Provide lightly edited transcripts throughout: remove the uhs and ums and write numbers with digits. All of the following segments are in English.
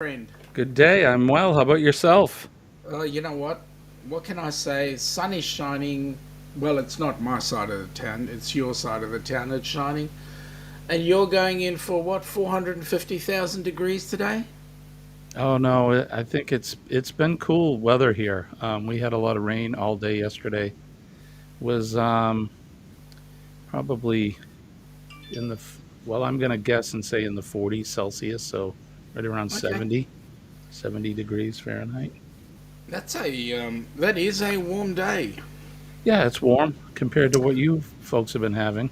Friend. Good day. I'm well. How about yourself? You know what? What can I say? Sun is shining. Well, it's not my side of the town. It's your side of the town that's shining. And you're going in for what? 450,000 degrees today? Oh no, I think it's been cool weather here. We had a lot of rain all day yesterday. Was probably in the well, I'm gonna guess and say in the 40s Celsius, so right around Okay. 70 degrees Fahrenheit. That is a warm day. Yeah, it's warm compared to what you folks have been having.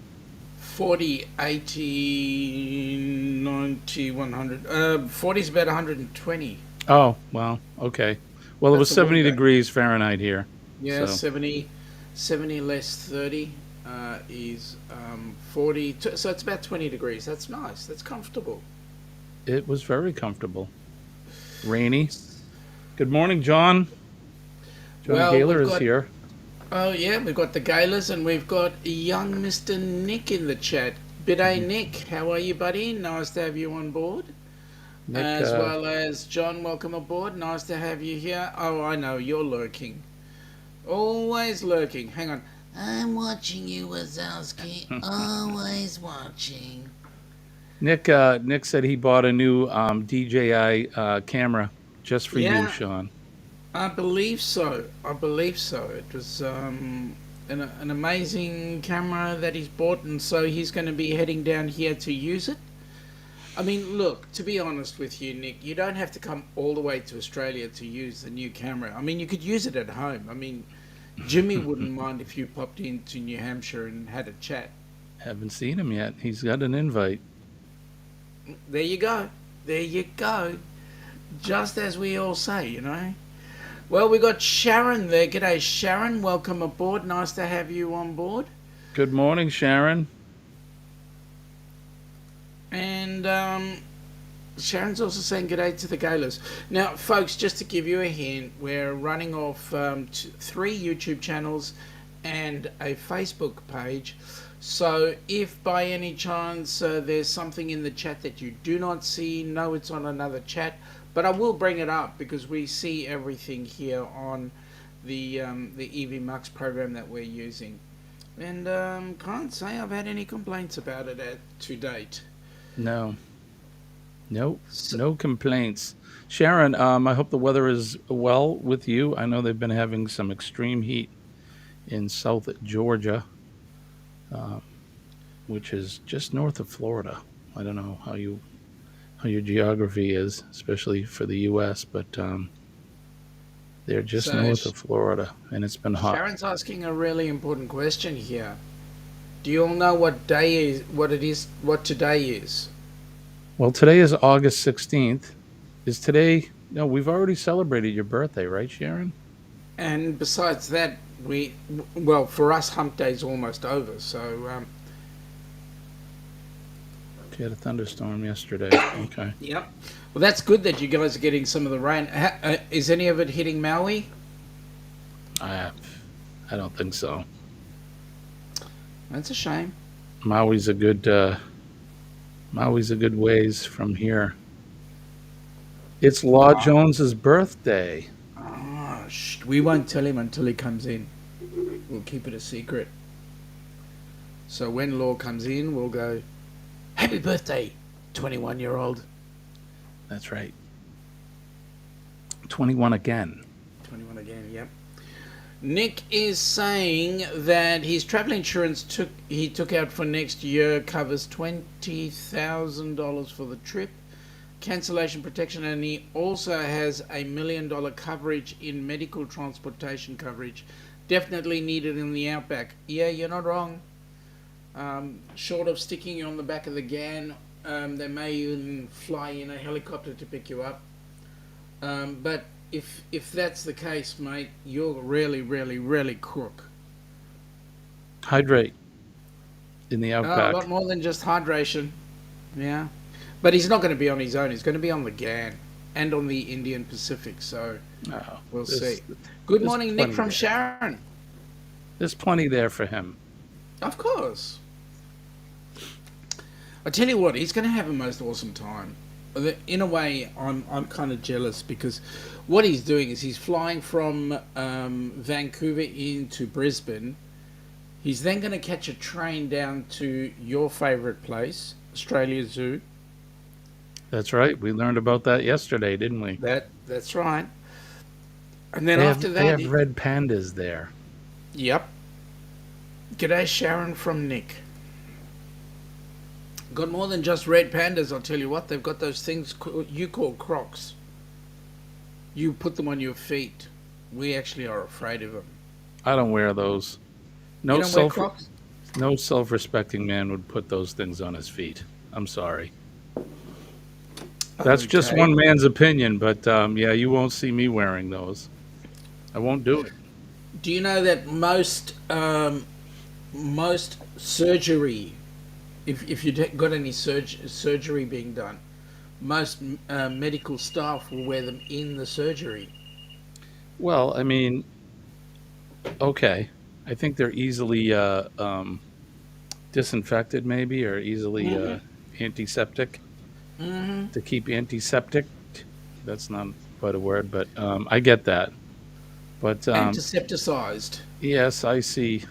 40, 80, 90, 100. 40 is about 120. Oh well, okay. Well, it was That's a warm 70 day. degrees Fahrenheit here. Yeah, So 70 less 30 is 40. So it's about 20 degrees. That's nice. That's comfortable. it was very comfortable. Rainy. Good morning, John. John Well, Gaylor we've is got, here. oh yeah, we've got the Gaylors and we've got young Mr. Nick in the chat. Bidet Nick, how are you, buddy? Nice to have you on board. Nick, As well as John, welcome aboard. Nice to have you here. Oh, I know, you're lurking. Always lurking. Hang on. I'm watching you, Wazowski. Always watching. Nick said he bought a new DJI camera just for you, Yeah, Sean. I believe so. I believe so. It was an amazing camera that he's bought, and so he's going to be heading down here to use it. I mean, look, to be honest with you, Nick, you don't have to come all the way to Australia to use the new camera. I mean, you could use it at home. I mean, Jimmy wouldn't mind if you popped into New Hampshire and had a chat. Haven't seen him yet. He's got an invite. There you go. There you go. Just as we all say, you know. Well, we got Sharon there. G'day, Sharon. Welcome aboard. Nice to have you on board. Good morning, Sharon. And Sharon's also saying g'day to the Gaylors. Now, folks, just to give you a hint, we're running off three YouTube channels and a Facebook page. So, if by any chance there's something in the chat that you do not see, know it's on another chat. But I will bring it up because we see everything here on the EV Mux program that we're using, and can't say I've had any complaints about it to date. No, no, So, no complaints. Sharon, I hope the weather is well with you. I know they've been having some extreme heat in South Georgia, uh, which is just north of Florida. I don't know how your geography is, especially for the U.S., but they're just so north of Florida, and it's been hot. Sharon's asking a really important question here. Do you all know what day is, what it is, what today is? Well, today is August 16th. Is today? No, we've already celebrated your birthday, right, Sharon? And besides that, well, for us, Hump Day's almost over. So, We had a thunderstorm yesterday. Okay. yep. Well, that's good that you guys are getting some of the rain. Is any of it hitting Maui? I, I don't think so. That's a shame. Maui's a good Maui's a good ways from here. It's Law Ah, Jones's birthday. we won't tell him until he comes in. We'll keep it a secret. So when Law comes in, we'll go, "Happy birthday, 21-year-old." That's right. 21 again. 21 again, yep. Nick is saying that his travel insurance he took out for next year covers $20,000 for the trip, cancellation protection, and he also has $1 million coverage in medical transportation coverage. Definitely needed in the outback. Yeah, you're not wrong. Short of sticking you on the back of the GAN, they may even fly in a helicopter to pick you up. But if that's the case, mate, you're really, really, really crook. Hydrate in the A lot outback. more than just hydration. Yeah. But he's not going to be on his own. He's going to be on the GAN and on the Indian Pacific. So Oh, we'll see. there's Good there's morning, Nick plenty from there. Sharon. There's plenty there for him. Of course. I tell you what, he's going to have a most awesome time. In a way, I'm kind of jealous because what he's doing is he's flying from Vancouver into Brisbane. He's then going to catch a train down to your favourite place, Australia Zoo. That's right. We learned about that yesterday, didn't we? That's right. And then after They that, have red pandas there. yep. G'day, Sharon from Nick. Got more than just red pandas, I'll tell you what. They've got those things you call crocs. You put them on your feet. We actually are afraid of them. I don't wear those. You don't wear Crocs? No self-respecting man would put those things on his feet. I'm sorry. That's just Okay. one man's opinion, but yeah, you won't see me wearing those. I won't do it. Do you know that most surgery, if you got any surgery being done, most medical staff will wear them in the surgery. Well, I mean, okay. I think they're easily disinfected, maybe, or easily antiseptic. To keep antiseptic. That's not quite a word, but I get that. But Antisepticized. yes, I see.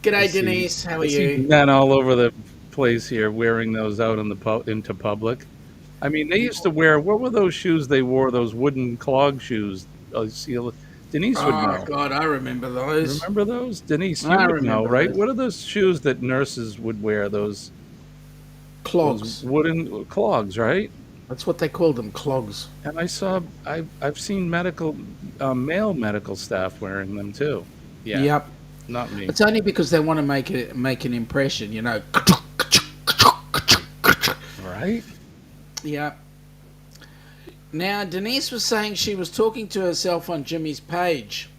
G'day, Denise. How are I see you? men all over the place here wearing those out in into public. I mean, they used to wear, what were those shoes they wore? Those wooden clog shoes. Denise would Oh know. God, I remember those. Remember those, Denise? You I would know, remember right? those What are those shoes that nurses would wear? Those clogs. wooden clogs, right? That's what they called them, clogs. And I've seen male medical staff wearing them too. Yeah, Yep. not me. It's only because they want to make an impression, you know. Right? Yeah. Now, Denise was saying she was talking to herself on Jimmy's page.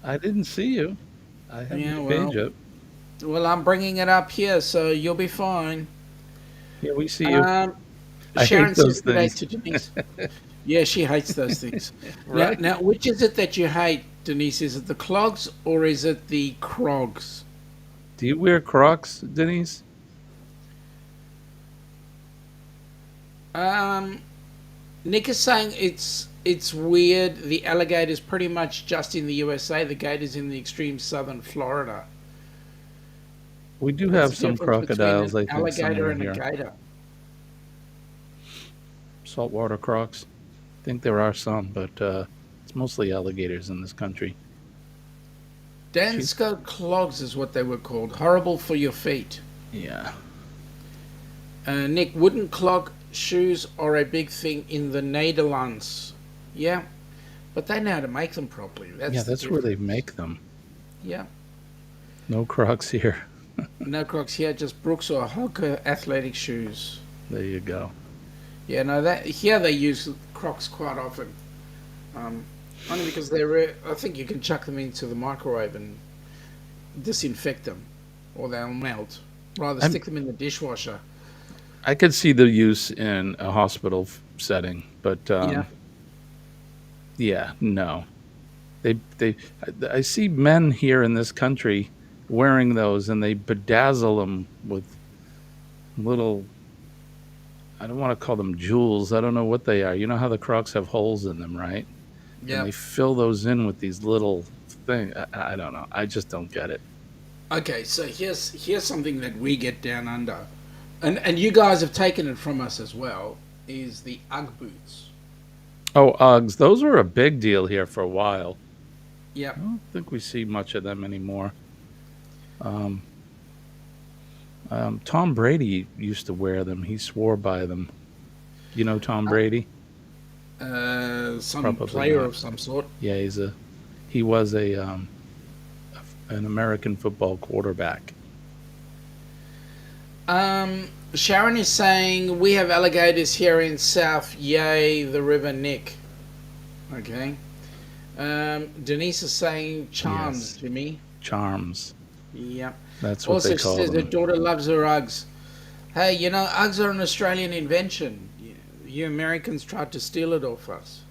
I didn't see you. I have Yeah, the well, page up. well, I'm bringing it up here, so you'll be fine. Yeah, we see you. I Sharon hate those says good day things. to Denise. Yeah, she hates those things. Right? Now, which is it that you hate, Denise? Is it the clogs or is it the crogs? Do you wear Crocs, Denise? Nick is saying it's weird. The alligator's pretty much just in the USA. The gator's in the extreme southern Florida. We do What's have the some difference between crocodiles, an I think, alligator somewhere and a here. gator? Saltwater crocs. I think there are some, but it's mostly alligators in this country. Dansko clogs is what they were called. Horrible for your feet. Yeah. Nick, wooden clog shoes are a big thing in the Netherlands. Yeah, but they know how to make them properly. That's where they make them. Yeah. No Crocs here. No Crocs here, just Brooks or Hoka athletic shoes. There you go. Yeah, no, that here they use Crocs quite often. Only because I think you can chuck them into the microwave and disinfect them, or they'll melt. Rather stick them in the dishwasher. I could see the use in a hospital setting, but yeah, no. I see men here in this country wearing those, and they bedazzle them with little. I don't want to call them jewels. I don't know what they are. You know how the Crocs have holes in them, right? Yeah. And they fill those in with these little things. I don't know. I just don't get it. Okay, so here's something that we get down under, and you guys have taken it from us as well. Is the UGG boots? Oh, Uggs. Those were a big deal here for a while. Yep. I don't think we see much of them anymore. Tom Brady used to wear them. He swore by them. You know Tom Brady? Some Probably player not. of some sort. Yeah, he was an American football quarterback. Sharon is saying we have alligators here in South. Yay, the River Nick. Okay. Denise is saying charms, Yes. Jimmy. Charms. Yep. That's what Also, they she call says her them. daughter loves her Uggs. Hey, you know, Uggs are an Australian invention. You Americans tried to steal it off us.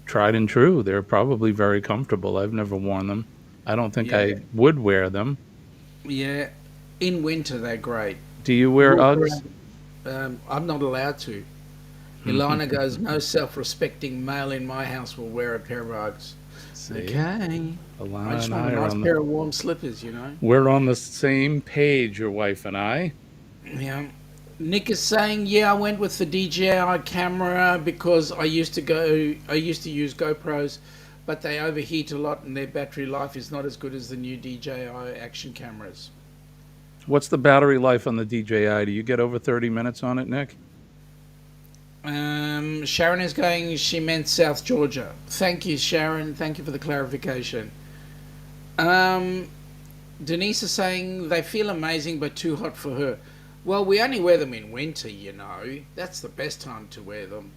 Tried and true. They're probably very comfortable. I've never worn them. I don't think Yeah. I would wear them. Yeah. In winter, they're great. Do you wear Walk Uggs? around- I'm not allowed to. Ilana goes, no self-respecting male in my house will wear a pair of Uggs. See, Okay. I Alana just and want a I are nice on the pair of warm slippers, you know. we're on the same page, your wife and I. Yeah. Nick is saying, yeah, I went with the DJI camera because I used to use GoPros, but they overheat a lot and their battery life is not as good as the new DJI action cameras. What's the battery life on the DJI? Do you get over 30 minutes on it, Nick? Sharon is going, she meant South Georgia. Thank you, Sharon. Thank you for the clarification. Um, Denise is saying they feel amazing but too hot for her. Well, we only wear them in winter, you know. That's the best time to wear them.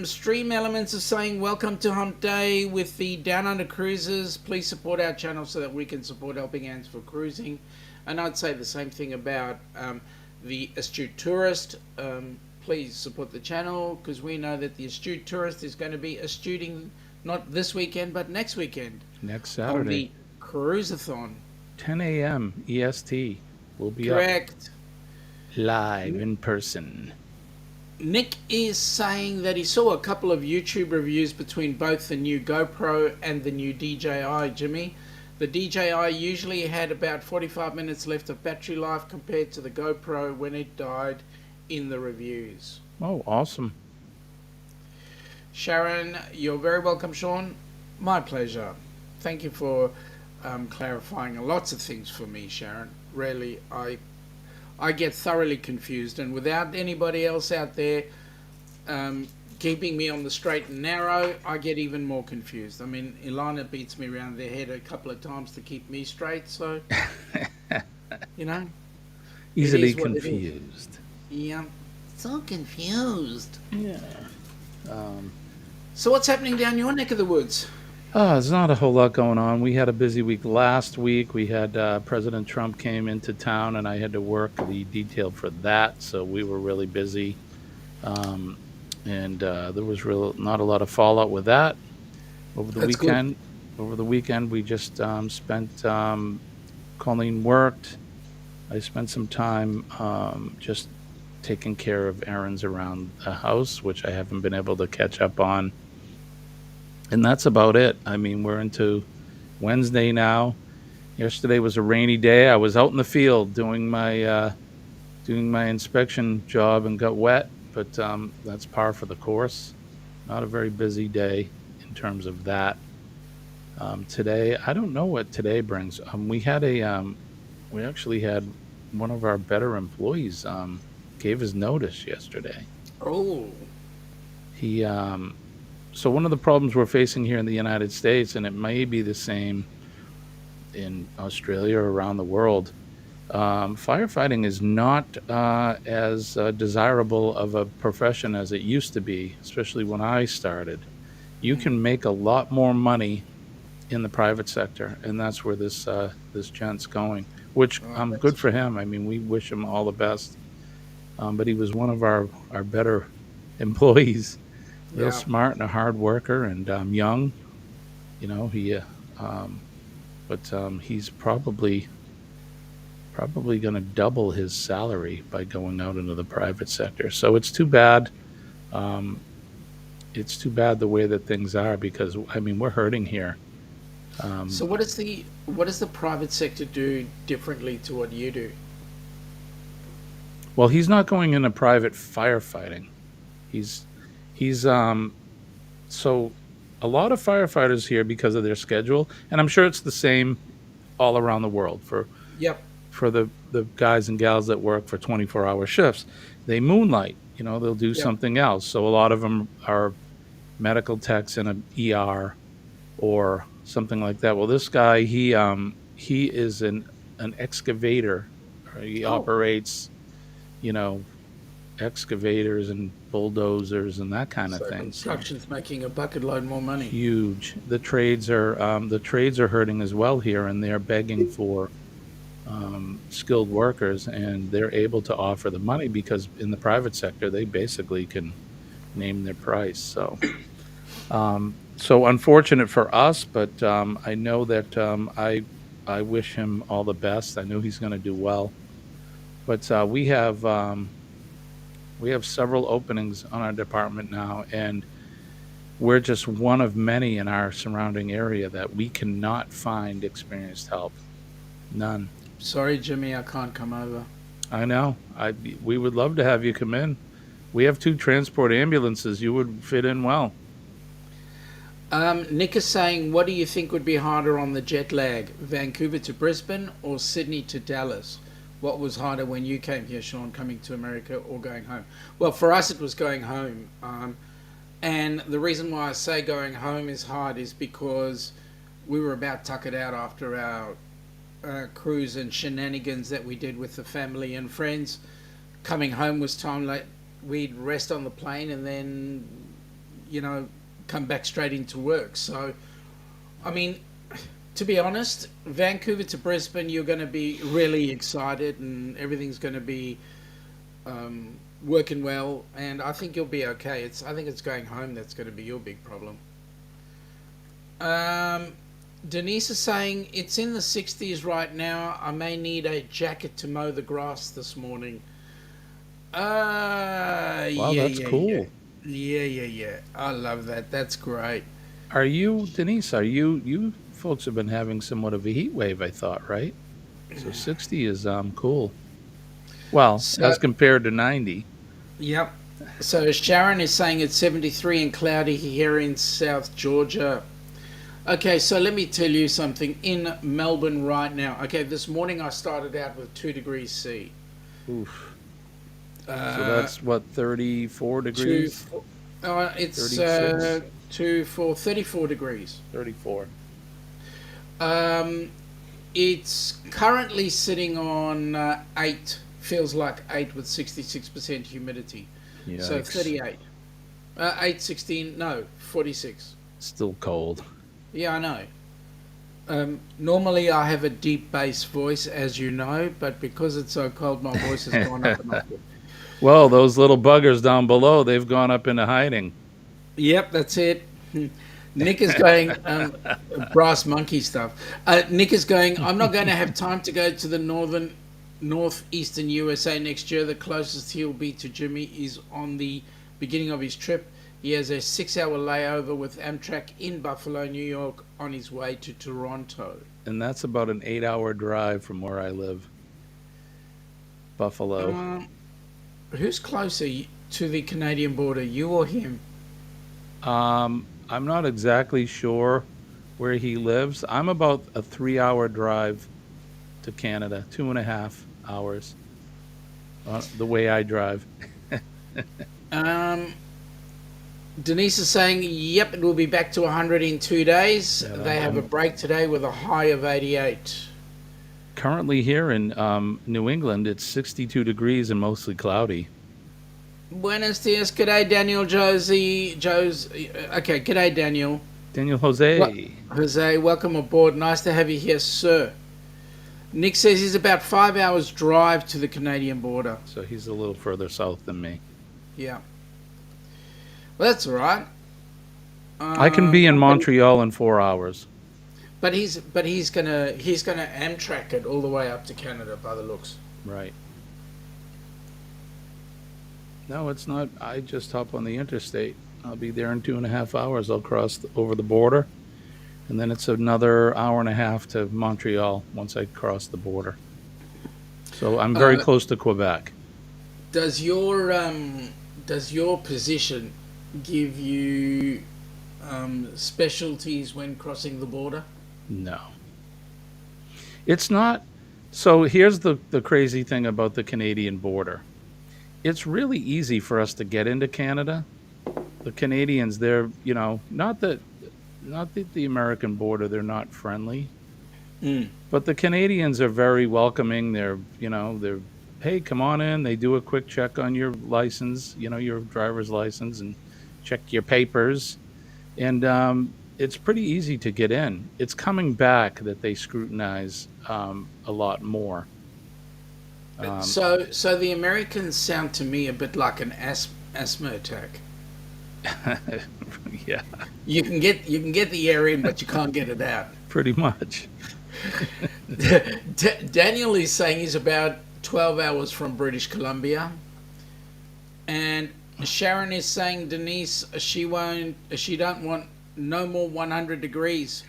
Stream Elements is saying, welcome to Humpday with the Down Under Cruises. Please support our channel so that we can support Helping Hands for Cruising. And I'd say the same thing about the Astute Tourist. Please support the channel because we know that the Astute Tourist is going to be astuting not this weekend but next weekend Next on Saturday, the Cruiseathon. 10 a.m. EST. We'll be up Correct. live in person. Nick is saying that he saw a couple of YouTube reviews between both the new GoPro and the new DJI, Jimmy. The DJI usually had about 45 minutes left of battery life compared to the GoPro when it died in the reviews. Oh, awesome. Sharon, you're very welcome, Sean. My pleasure. Thank you for clarifying lots of things for me, Sharon. Really, I get thoroughly confused, and without anybody else out there keeping me on the straight and narrow, I get even more confused. I mean, Ilana beats me around the head a couple of times to keep me straight, so, you know, Easily is what it is. confused. Yeah, so confused. Yeah. So what's happening down your neck of the woods? There's not a whole lot going on. We had a busy week last week. We had President Trump came into town, and I had to work the detail for that. So we were really busy, and there was not a lot of fallout with that over the That's good. weekend. Over the weekend, we just spent. Colleen worked. I spent some time just taking care of errands around the house, which I haven't been able to catch up on. And that's about it. I mean, we're into Wednesday now. Yesterday was a rainy day. I was out in the field doing my inspection job and got wet, but that's par for the course. Not a very busy day in terms of that. Today, I don't know what today brings. We actually had one of our better employees gave his notice yesterday. Oh, He So one of the problems we're facing here in the United States, and it may be the same in Australia or around the world, firefighting is not as desirable of a profession as it used to be, especially when I started. You can make a lot more money in the private sector, and that's where this gent's going. Which that's good for him. I mean, we wish him all the best. But he was one of our better employees. Real yeah. smart and a hard worker, and young. You know, he's probably going to double his salary by going out into the private sector. So it's too bad. Um, it's too bad the way that things are, because I mean we're hurting here. So Um, what does the private sector do differently to what you do? well, he's not going into private firefighting. He's he's so a lot of firefighters here, because of their schedule, and I'm sure it's the same all around the world Yep. for the guys and gals that work for 24-hour shifts. They moonlight. You know, they'll do Yep. something else. So a lot of them are medical techs in an ER or something like that. Well, this guy, he is an excavator. He Oh, operates, you know, excavators and bulldozers and that kind of so thing. So construction's making a bucket load more money. huge. The trades are hurting as well here, and they're begging for skilled workers, and they're able to offer the money because in the private sector they basically can name their price. So unfortunate for us, but I know that I wish him all the best. I know he's going to do well. But we have several openings on our department now, and we're just one of many in our surrounding area that we cannot find experienced help. None. Sorry, Jimmy, I can't come over. I know. We would love to have you come in. We have two transport ambulances. You would fit in well. Nick is saying, what do you think would be harder on the jet lag, Vancouver to Brisbane or Sydney to Dallas? What was harder when you came here, Sean, coming to America or going home? Well, for us, it was going home. And the reason why I say going home is hard is because we were about tuckered out after our cruise and shenanigans that we did with the family and friends. Coming home was time late. We'd rest on the plane and then, come back straight into work. So, I mean, to be honest, Vancouver to Brisbane, you're going to be really excited and everything's going to be working well. And I think you'll be okay. I think it's going home that's going to be your big problem. Denise is saying, it's in the 60s right now. I may need a jacket to mow the grass this morning. Wow, that's cool. Yeah. I love that. That's great. Are you, Denise, you folks have been having somewhat of a heat wave, I thought, right? So 60 is cool. Well, So, as compared to 90. yep. So Sharon is saying it's 73 and cloudy here in South Georgia. Okay, so let me tell you something. In Melbourne right now, okay, this morning I started out with 2 degrees C. Oof. So Uh, that's what, 34 degrees? it's 36? 34 degrees. 34. Um, it's currently sitting on 8, feels like 8 with 66% humidity. So Yikes. 38. 8, 16, no, 46. Still cold. Yeah, I know. Normally I have a deep bass voice, as you know, but because it's so cold, my voice has gone up an octave. Well, those little buggers down below, they've gone up into hiding. Yep, that's it. Nick is going, brass monkey stuff. Nick is going, I'm not going to have time to go to the northeastern USA next year. The closest he'll be to Jimmy is on the beginning of his trip. He has a 6-hour layover with Amtrak in Buffalo, New York, on his way to Toronto. And that's about an 8-hour drive from where I live. Buffalo. Who's closer to the Canadian border, you or him? I'm not exactly sure where he lives. I'm about a 3-hour drive to Canada, 2.5 hours, the way I drive. Um, Denise is saying, yep, it will be back to 100 in 2 days. Yeah, They have a break today with a high of 88. Currently here in New England, it's 62 degrees and mostly cloudy. Buenos dias. G'day, Daniel, okay, g'day, Daniel. Daniel Jose. Jose, welcome aboard. Nice to have you here, sir. Nick says he's about 5 hours drive to the Canadian border. So he's a little further south than me. Yeah. Well, that's all right. I can be in Montreal in 4 hours. But he's gonna Amtrak it all the way up to Canada by the looks. Right. No, it's not. I just hop on the interstate. I'll be there in 2.5 hours. I'll cross over the border, and then it's another hour and a half to Montreal once I cross the border. So I'm very close to Quebec. Does your position give you specialties when crossing the border? No. It's not. So here's the crazy thing about the Canadian border. It's really easy for us to get into Canada. The Canadians, they're, not that the American border, they're not friendly. But the Canadians are very welcoming. They're, hey, come on in. They do a quick check on your license, your driver's license, and check your papers. And it's pretty easy to get in. It's coming back that they scrutinize a lot more. So the Americans sound to me a bit like an asthma attack. Yeah, You can get the air in, but you can't get it out. pretty much. Daniel is saying he's about 12 hours from British Columbia. And Sharon is saying, Denise, she don't want no more 100 degrees.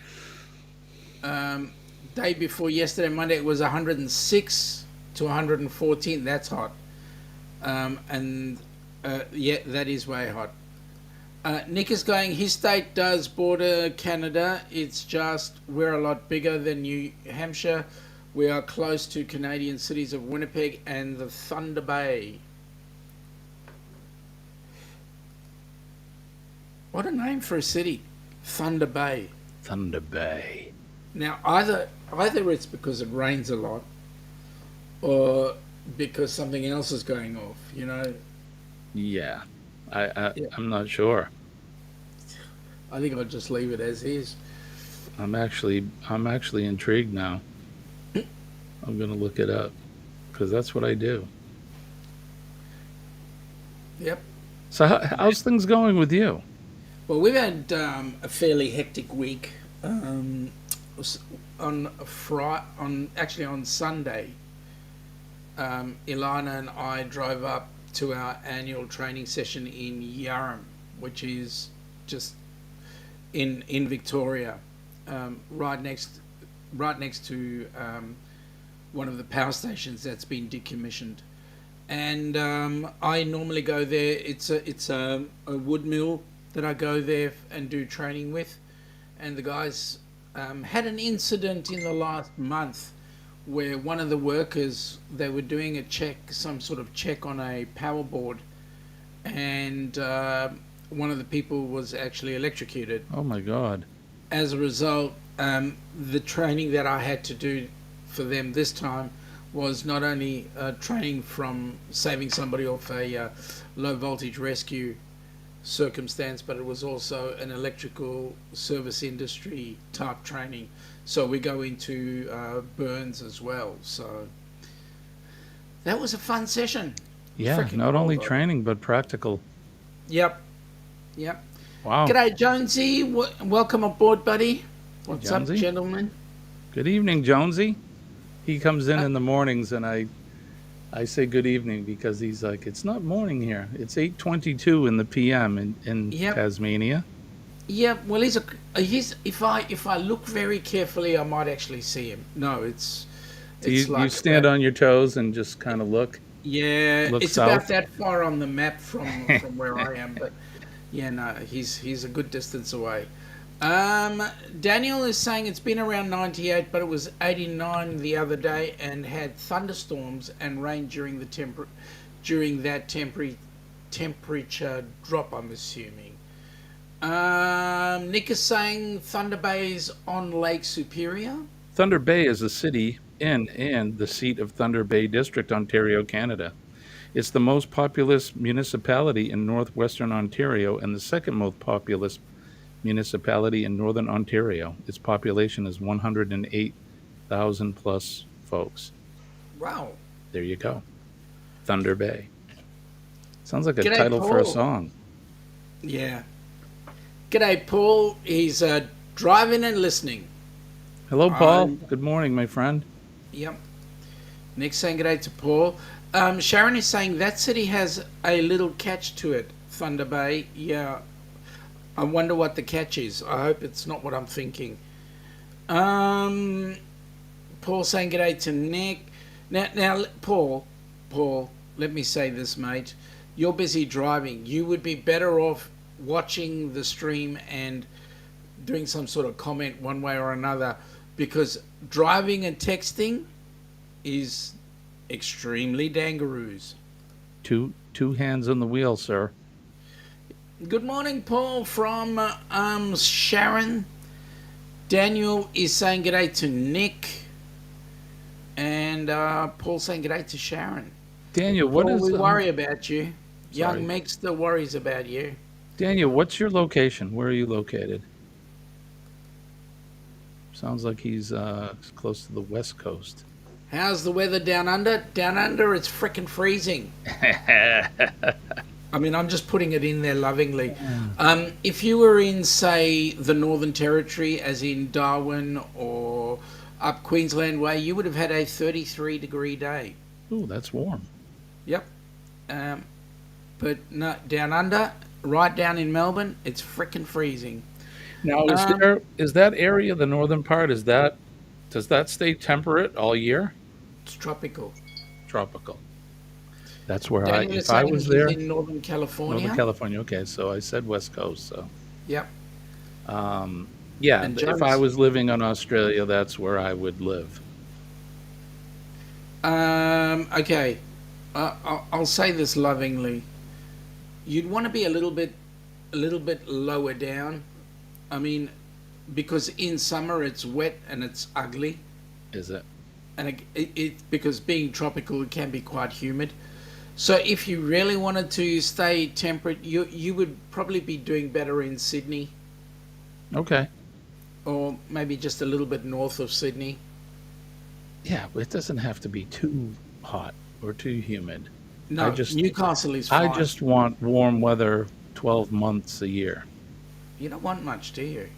Day before yesterday, Monday, it was 106 to 114. That's hot. Yeah, that is way hot. Nick is going, his state does border Canada. It's just we're a lot bigger than New Hampshire. We are close to Canadian cities of Winnipeg and the Thunder Bay. What a name for a city. Thunder Bay. Thunder Bay. Now, either it's because it rains a lot or because something else is going off, you know. Yeah. I'm not sure. I think I'll just leave it as is. I'm actually intrigued now. I'm going to look it up because that's what I do. Yep. So how's things going with you? Well, we've had a fairly hectic week. On Sunday, Ilana and I drove up to our annual training session in Yarram, which is just in Victoria, right next to one of the power stations that's been decommissioned. And I normally go there. It's a wood mill that I go there and do training with, and the guys had an incident in the last month where one of the workers, they were doing a check, some sort of check on a power board, and one of the people was actually electrocuted. Oh my God. As a result, the training that I had to do for them this time was not only training from saving somebody off a low voltage rescue circumstance, but it was also an electrical service industry type training. So we go into burns as well. So that was a fun session. Yeah, Freaking not only cool, training but practical. Yep. Wow. G'day, Jonesy. Welcome aboard, buddy. What's Jonesy? up, gentlemen? Good evening, Jonesy. He comes in the mornings, and I say good evening because he's like, it's not morning here. It's 8:22 in the PM in Tasmania. Yeah, well, he's if I look very carefully, I might actually see him. No, it's You stand on your toes and just kind of look. Yeah, look it's south. about that far on the map from where I am, but yeah, no, he's a good distance away. Daniel is saying it's been around 98, but it was 89 the other day and had thunderstorms and rain during that temperature drop, I'm assuming. Nick is saying Thunder Bay is on Lake Superior. Thunder Bay is a city in and the seat of Thunder Bay District, Ontario, Canada. It's the most populous municipality in northwestern Ontario and the second most populous municipality in northern Ontario. Its population is 108,000 plus folks. Wow. There you go. Thunder Bay. Sounds like a G'day, title for a Paul. song. Yeah. G'day, Paul. He's driving and listening. Hello, Paul. Good morning, my friend. Yep. Nick's saying g'day to Paul. Sharon is saying that city has a little catch to it, Thunder Bay. Yeah. I wonder what the catch is. I hope it's not what I'm thinking. Paul saying g'day to Nick. Now, Paul, let me say this, mate. You're busy driving. You would be better off watching the stream and doing some sort of comment one way or another, because driving and texting is extremely dangaroos. Two hands on the wheel, sir. Good morning, Paul, from Sharon. Daniel is saying g'day to Nick. And Paul saying g'day to Sharon. Daniel, what Paul, is... we worry about you. Sorry. Young Meeks still worries about you. Daniel, what's your location? Where are you located? Sounds like he's close to the West Coast. How's the weather down under? Down under, it's frickin' freezing. I mean, I'm just putting it in there lovingly. If you were in, say, the Northern Territory, as in Darwin or up Queensland Way, you would have had a 33-degree day. Ooh, that's warm. Yep. Um, but no, down under, right down in Melbourne, it's frickin' freezing. Now, Um, is that area, the northern part, does that stay temperate all year? it's tropical. Tropical. That's where Daniel is if I saying was he's there, in Northern Northern California. California. Okay, so I said West Coast. So, Yep. yeah, And if I Jones. was living in Australia, that's where I would live. Okay. I'll say this lovingly. You'd want to be a little bit lower down. I mean, because in summer it's wet and it's ugly, Is it? and because being tropical it can be quite humid. So if you really wanted to stay temperate, you would probably be doing better in Sydney, Okay. or maybe just a little bit north of Sydney. Yeah, but it doesn't have to be too hot or too humid. I No, just Newcastle is I fine. just want warm weather 12 months a year. You don't want much, do you?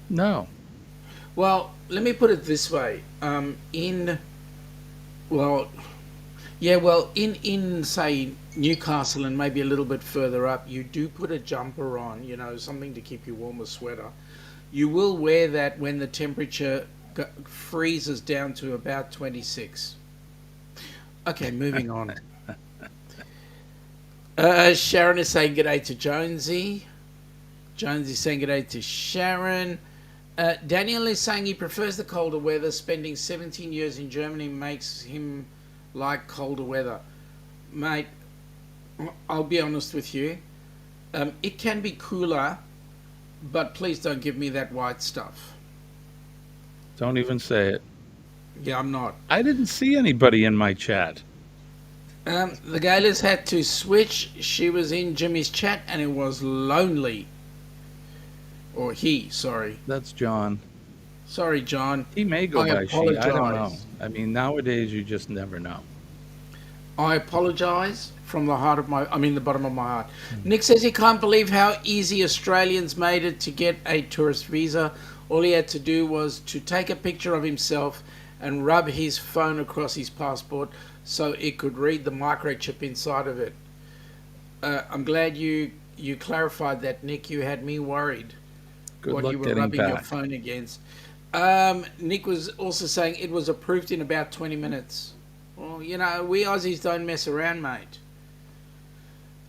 No. Well, let me put it this way. In well, yeah, well, in say Newcastle and maybe a little bit further up, you do put a jumper on, something to keep you warm, a sweater. You will wear that when the temperature freezes down to about 26. Okay, moving on. Sharon is saying good day to Jonesy. Jonesy saying good day to Sharon. Daniel is saying he prefers the colder weather. Spending 17 years in Germany makes him like colder weather. Mate, I'll be honest with you. It can be cooler, but please don't give me that white stuff. Don't even say it. Yeah, I'm not. I didn't see anybody in my chat. The Gaylors had to switch. She was in Jimmy's chat and it was lonely. Or he, sorry. That's John. Sorry, John. He may go I by she. I don't know. apologize. I mean, nowadays you just never know. I apologise from the bottom of my heart. Nick says he can't believe how easy Australians made it to get a tourist visa. All he had to do was to take a picture of himself and rub his phone across his passport so it could read the microchip inside of it. I'm glad you clarified that, Nick. You had me worried Good what luck you were getting rubbing your back. phone against. Nick was also saying it was approved in about 20 minutes. Well, we Aussies don't mess around, mate.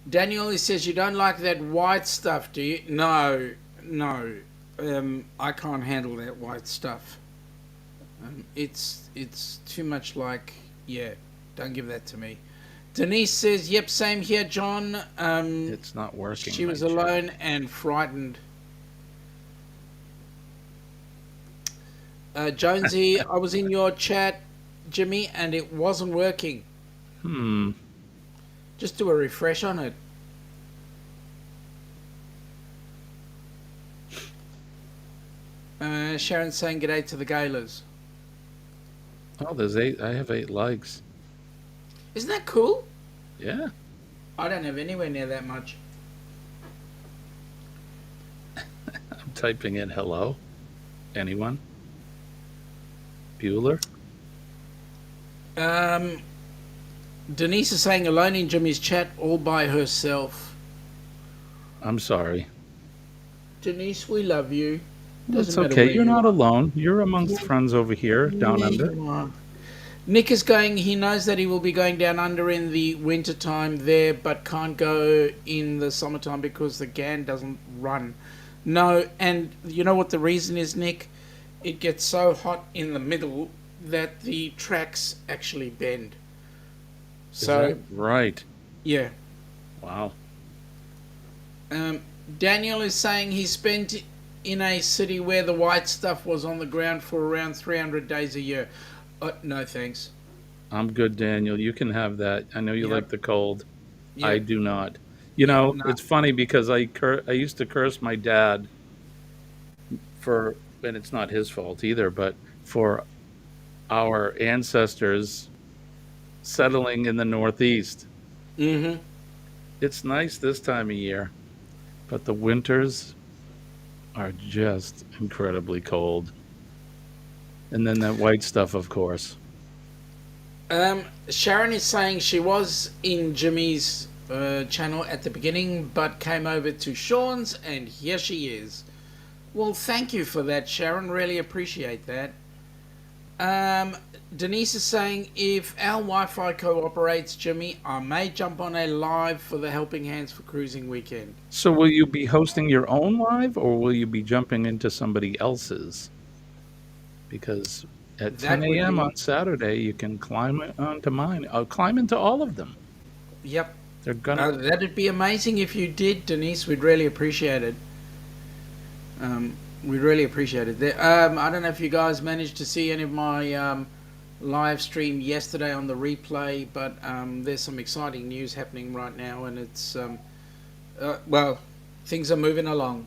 Daniel says you don't like that white stuff, do you? No, no. I can't handle that white stuff. It's too much like, yeah, don't give that to me. Denise says, yep, same here, John. It's not working. She was my chat. alone and frightened. Jonesy, I was in your chat, Jimmy, and it wasn't working. Hmm. Just do a refresh on it. Sharon's saying g'day to the Gaylors. Oh, there's 8. I have 8 likes. Isn't that cool? Yeah. I don't have anywhere near that much. I'm typing in hello. Anyone? Bueller? Denise is saying alone in Jimmy's chat all by herself. I'm sorry. Denise, we love you. That's Doesn't matter okay. where You're you not are. alone. You're amongst friends over here, down Yeah, under. you are. Nick is going, he knows that he will be going down under in the winter time there, but can't go in the summertime because the GAN doesn't run. No, and you know what the reason is, Nick? It gets so hot in the middle that the tracks actually bend. Is that right? Yeah. Wow. Daniel is saying he spent in a city where the white stuff was on the ground for around 300 days a year. No, thanks. I'm good, Daniel. You can have that. I know you Yep. like the cold. I Yep. do not. Yep. No. It's funny because I used to curse my dad for, and it's not his fault either, but for our ancestors settling in the Northeast. Mm-hmm. It's nice this time of year, but the winters are just incredibly cold. And then that white stuff, of course. Sharon is saying she was in Jimmy's channel at the beginning, but came over to Sean's, and here she is. Well, thank you for that, Sharon. Really appreciate that. Denise is saying, if our Wi-Fi cooperates, Jimmy, I may jump on a live for the Helping Hands for Cruising weekend. So will you be hosting your own live, or will you be jumping into somebody else's? Because at 10 That would a.m. be, on Saturday, you can climb onto mine. I'll climb into all of them. yep. They're gonna. That'd be amazing if you did, Denise. We'd really appreciate it. We'd really appreciate it. I don't know if you guys managed to see any of my live stream yesterday on the replay, but there's some exciting news happening right now, and it's well, things are moving along.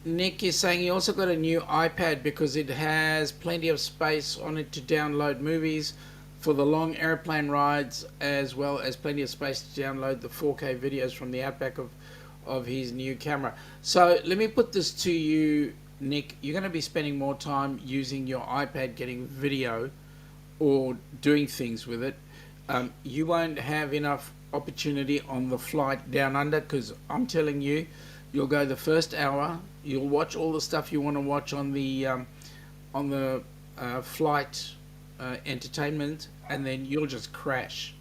Nick is saying he also got a new iPad because it has plenty of space on it to download movies for the long airplane rides, as well as plenty of space to download the 4K videos from the outback of his new camera. So let me put this to you, Nick. You're going to be spending more time using your iPad getting video or doing things with it. You won't have enough opportunity on the flight down under, because I'm telling you, you'll go the first hour, you'll watch all the stuff you want to watch on the flight entertainment, and then you'll just crash.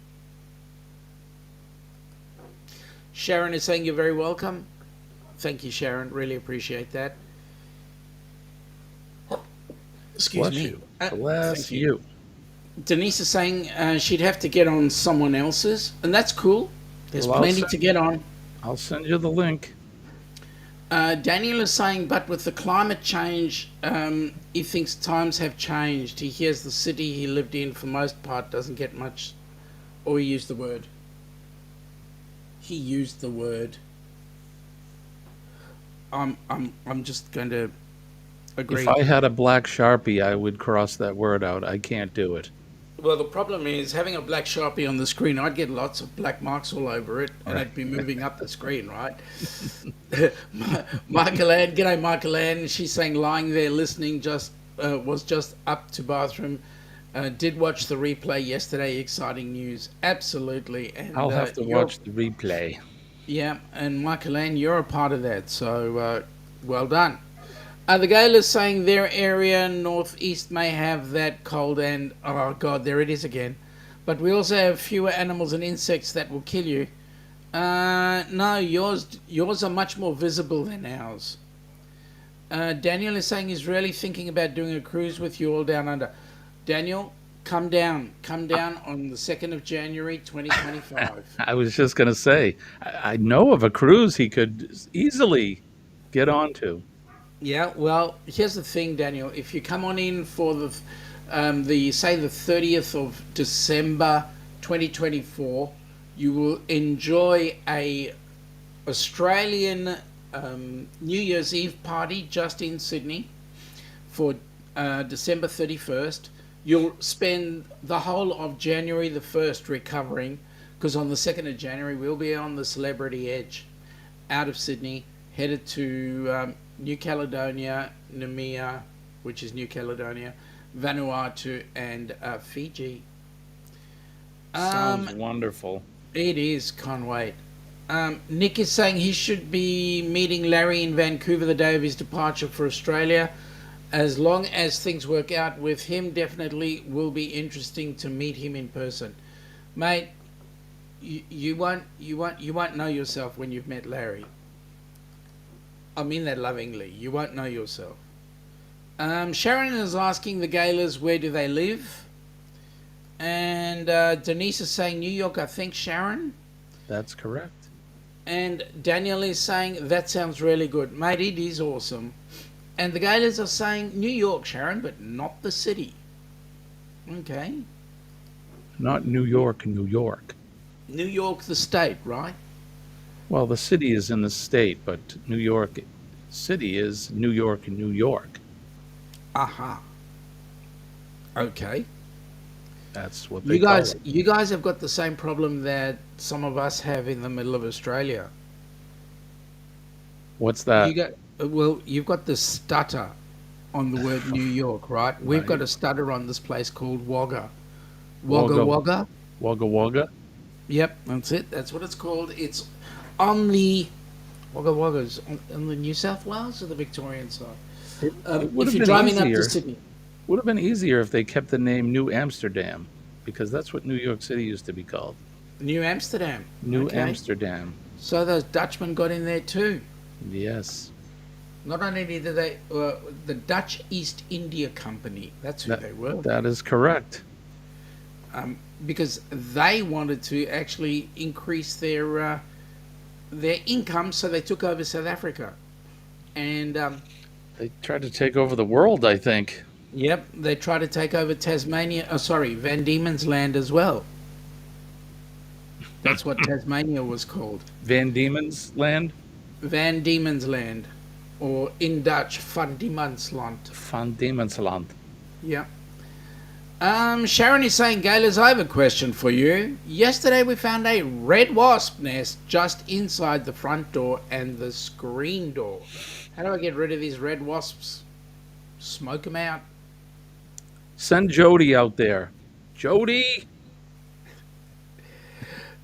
Sharon is saying you're very welcome. Thank you, Sharon. Really appreciate that. Excuse Bless me. you. Bless you. Denise is saying she'd have to get on someone else's, and that's cool. There's plenty to get on. I'll send you the link. Daniel is saying, but with the climate change, he thinks times have changed. He hears the city he lived in for most part doesn't get much, or he used the word. He used the word. I'm just going to agree. If I had a black Sharpie, I would cross that word out. I can't do it. Well, the problem is having a black Sharpie on the screen, I'd get lots of black marks all over it, and I'd be moving up the screen, right? Michael Ann, g'day Michael Ann. She's saying lying there listening, was just up to bathroom. Did watch the replay yesterday. Exciting news. Absolutely. And I'll have to watch the replay. Yeah, and Michael Ann, you're a part of that, so well done. The Gale is saying their area northeast may have that cold, and oh god, there it is again. But we also have fewer animals and insects that will kill you. No, yours are much more visible than ours. Daniel is saying he's really thinking about doing a cruise with you all down under. Daniel, come down on the 2nd of January 2025. I was just going to say, I know of a cruise he could easily get onto. Yeah, well, here's the thing, Daniel. If you come on in for the 30th of December 2024, you will enjoy a Australian New Year's Eve party just in Sydney for December 31st. You'll spend the whole of January the 1st recovering, because on the 2nd of January we'll be on the Celebrity Edge out of Sydney, headed to New Caledonia, Namibia, which is New Caledonia, Vanuatu, and Fiji. Sounds wonderful. It is, can't wait. Nick is saying he should be meeting Larry in Vancouver the day of his departure for Australia. As long as things work out with him, definitely will be interesting to meet him in person. Mate, you won't know yourself when you've met Larry. I mean that lovingly. You won't know yourself. Sharon is asking the Gaylors where do they live, and Denise is saying New York, I think, Sharon. That's correct. And Daniel is saying that sounds really good, mate. It is awesome. And the Gaylors are saying New York, Sharon, but not the city. Okay. Not New York, New York. New York, the state, right? Well, the city is in the state, but New York City is New York, New York. Aha. Okay. That's what they call it. You guys have got the same problem that some of us have in the middle of Australia. What's that? You've got the stutter on the word New York, right? We've got a stutter on this place called Wagga. Wagga Wagga. Wagga Wagga. Yep, that's it. That's what it's called. It's on the Wagga Wagga's on the New South Wales or the Victorian side. It would If have you're been driving up to easier. Sydney, Would have been easier if they kept the name New Amsterdam, because that's what New York City used to be called. New Amsterdam. New Okay, Amsterdam. so those Dutchmen got in there too. Yes. Not only did they, the Dutch East India Company. That's who That they were. that is correct. Because they wanted to actually increase their income, so they took over South Africa, and They tried to take over the world, I think. yep, they tried to take over Tasmania. Oh, sorry, Van Diemen's Land as well. That's what Tasmania was called, Van Diemen's Land? Van Diemen's Land, or in Dutch, Van Diemen's Land. Van Diemen's Land. Yeah. Sharon is saying, Gaylors, I have a question for you. Yesterday we found a red wasp nest just inside the front door and the screen door. How do I get rid of these red wasps? Smoke them out. Send Jody out there. Jody!